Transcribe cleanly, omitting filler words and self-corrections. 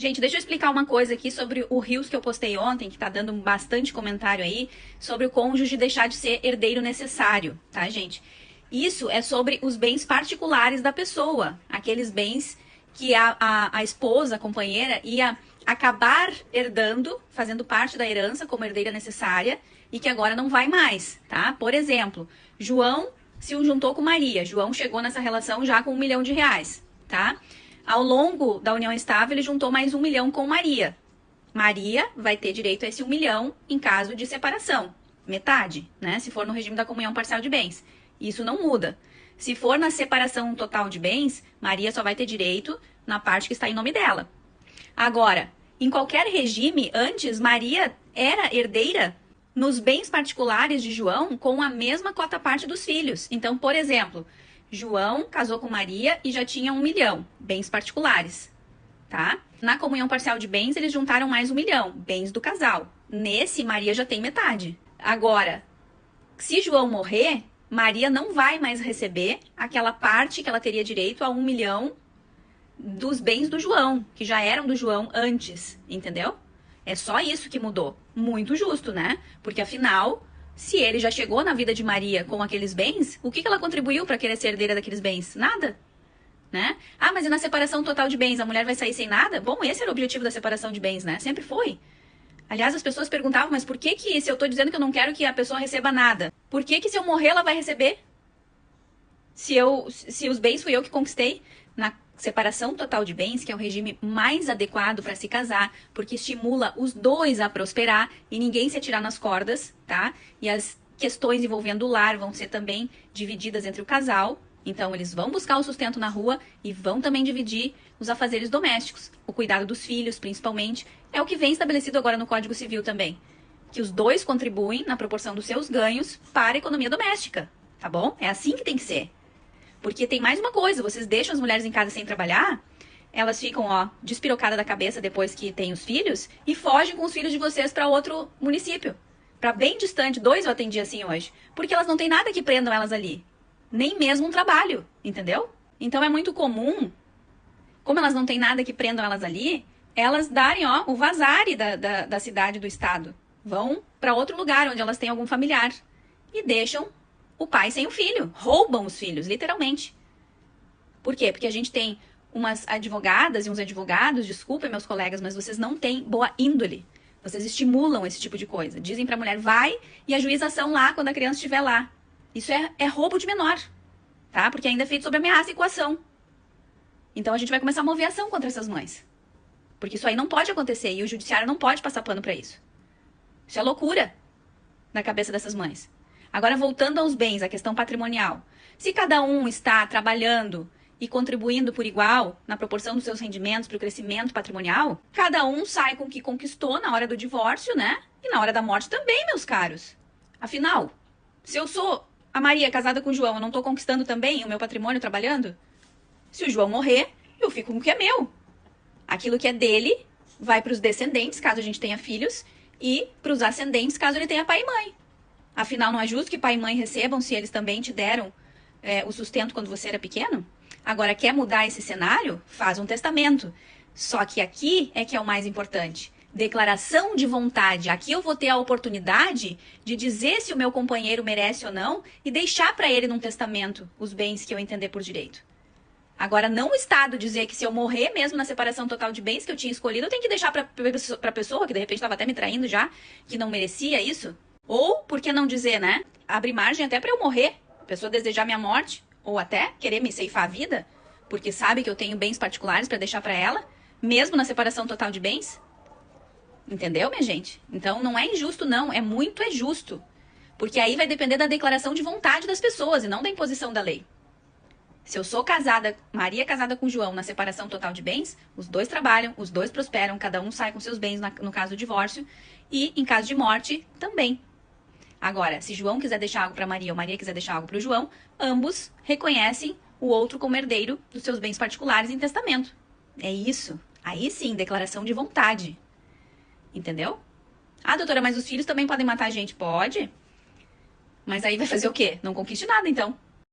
Gente, deixa eu explicar uma coisa aqui sobre o Reels que eu postei ontem, que tá dando bastante comentário aí, sobre o cônjuge deixar de ser herdeiro necessário, tá, gente? Isso é sobre os bens particulares da pessoa, aqueles bens que a esposa, a companheira, ia acabar herdando, fazendo parte da herança como herdeira necessária, e que agora não vai mais, tá? Por exemplo, João se juntou com Maria. João chegou nessa relação já com R$ 1.000.000, tá? Ao longo da união estável, ele juntou mais 1 milhão com Maria. Maria vai ter direito a esse 1 milhão em caso de separação. Metade, né? Se for no regime da comunhão parcial de bens. Isso não muda. Se for na separação total de bens, Maria só vai ter direito na parte que está em nome dela. Agora, em qualquer regime, antes, Maria era herdeira nos bens particulares de João com a mesma cota parte dos filhos. Então, por exemplo, João casou com Maria e já tinha 1 milhão, bens particulares, tá? Na comunhão parcial de bens, eles juntaram mais 1 milhão, bens do casal. Nesse, Maria já tem metade. Agora, se João morrer, Maria não vai mais receber aquela parte que ela teria direito a 1 milhão dos bens do João, que já eram do João antes, entendeu? É só isso que mudou. Muito justo, né? Porque afinal, se ele já chegou na vida de Maria com aqueles bens, o que ela contribuiu para querer ser herdeira daqueles bens? Nada, né? Ah, mas e na separação total de bens, a mulher vai sair sem nada? Bom, esse era o objetivo da separação de bens, né? Sempre foi. Aliás, as pessoas perguntavam, mas por que se eu tô dizendo que eu não quero que a pessoa receba nada, por que se eu morrer ela vai receber? Se os bens fui eu que conquistei? Na separação total de bens, que é o regime mais adequado para se casar, porque estimula os dois a prosperar e ninguém se atirar nas cordas, tá? E as questões envolvendo o lar vão ser também divididas entre o casal. Então, eles vão buscar o sustento na rua e vão também dividir os afazeres domésticos. O cuidado dos filhos, principalmente, é o que vem estabelecido agora no Código Civil também. Que os dois contribuem na proporção dos seus ganhos para a economia doméstica, tá bom? É assim que tem que ser. Porque tem mais uma coisa, vocês deixam as mulheres em casa sem trabalhar, elas ficam, despirocadas da cabeça depois que têm os filhos e fogem com os filhos de vocês para outro município. Para bem distante, 2 eu atendi assim hoje. Porque elas não têm nada que prendam elas ali. Nem mesmo um trabalho, entendeu? Então é muito comum, como elas não têm nada que prendam elas ali, elas darem, o vazare da cidade, do estado. Vão para outro lugar onde elas têm algum familiar. E deixam o pai sem o filho. Roubam os filhos, literalmente. Por quê? Porque a gente tem umas advogadas e uns advogados, desculpem meus colegas, mas vocês não têm boa índole. Vocês estimulam esse tipo de coisa. Dizem pra mulher, vai e ajuiza ação lá quando a criança estiver lá. Isso é roubo de menor, tá? Porque ainda é feito sob ameaça e coação. Então a gente vai começar a mover ação contra essas mães. Porque isso aí não pode acontecer e o judiciário não pode passar pano pra isso. Isso é loucura na cabeça dessas mães. Agora, voltando aos bens, a questão patrimonial. Se cada um está trabalhando e contribuindo por igual na proporção dos seus rendimentos para o crescimento patrimonial, cada um sai com o que conquistou na hora do divórcio, né? E na hora da morte também, meus caros. Afinal, se eu sou a Maria casada com o João, eu não estou conquistando também o meu patrimônio trabalhando? Se o João morrer, eu fico com o que é meu. Aquilo que é dele vai para os descendentes, caso a gente tenha filhos, e para os ascendentes, caso ele tenha pai e mãe. Afinal, não é justo que pai e mãe recebam se eles também te deram o sustento quando você era pequeno? Agora, quer mudar esse cenário? Faz um testamento. Só que aqui é que é o mais importante. Declaração de vontade. Aqui eu vou ter a oportunidade de dizer se o meu companheiro merece ou não e deixar para ele num testamento os bens que eu entender por direito. Agora, não o Estado dizer que se eu morrer mesmo na separação total de bens que eu tinha escolhido, eu tenho que deixar para a pessoa, que de repente estava até me traindo já, que não merecia isso. Ou, por que não dizer, né? Abre margem até para eu morrer. A pessoa desejar minha morte, ou até querer me ceifar a vida, porque sabe que eu tenho bens particulares para deixar para ela, mesmo na separação total de bens. Entendeu, minha gente? Então, não é injusto, não. É justo. Porque aí vai depender da declaração de vontade das pessoas e não da imposição da lei. Se eu sou casada, Maria casada com João, na separação total de bens, os dois trabalham, os dois prosperam, cada um sai com seus bens no caso do divórcio e, em caso de morte, também. Agora, se João quiser deixar algo para Maria ou Maria quiser deixar algo para o João, ambos reconhecem o outro como herdeiro dos seus bens particulares em testamento. É isso. Aí sim, declaração de vontade. Entendeu? Ah, doutora, mas os filhos também podem matar a gente? Pode. Mas aí vai fazer o quê? Não conquiste nada, então.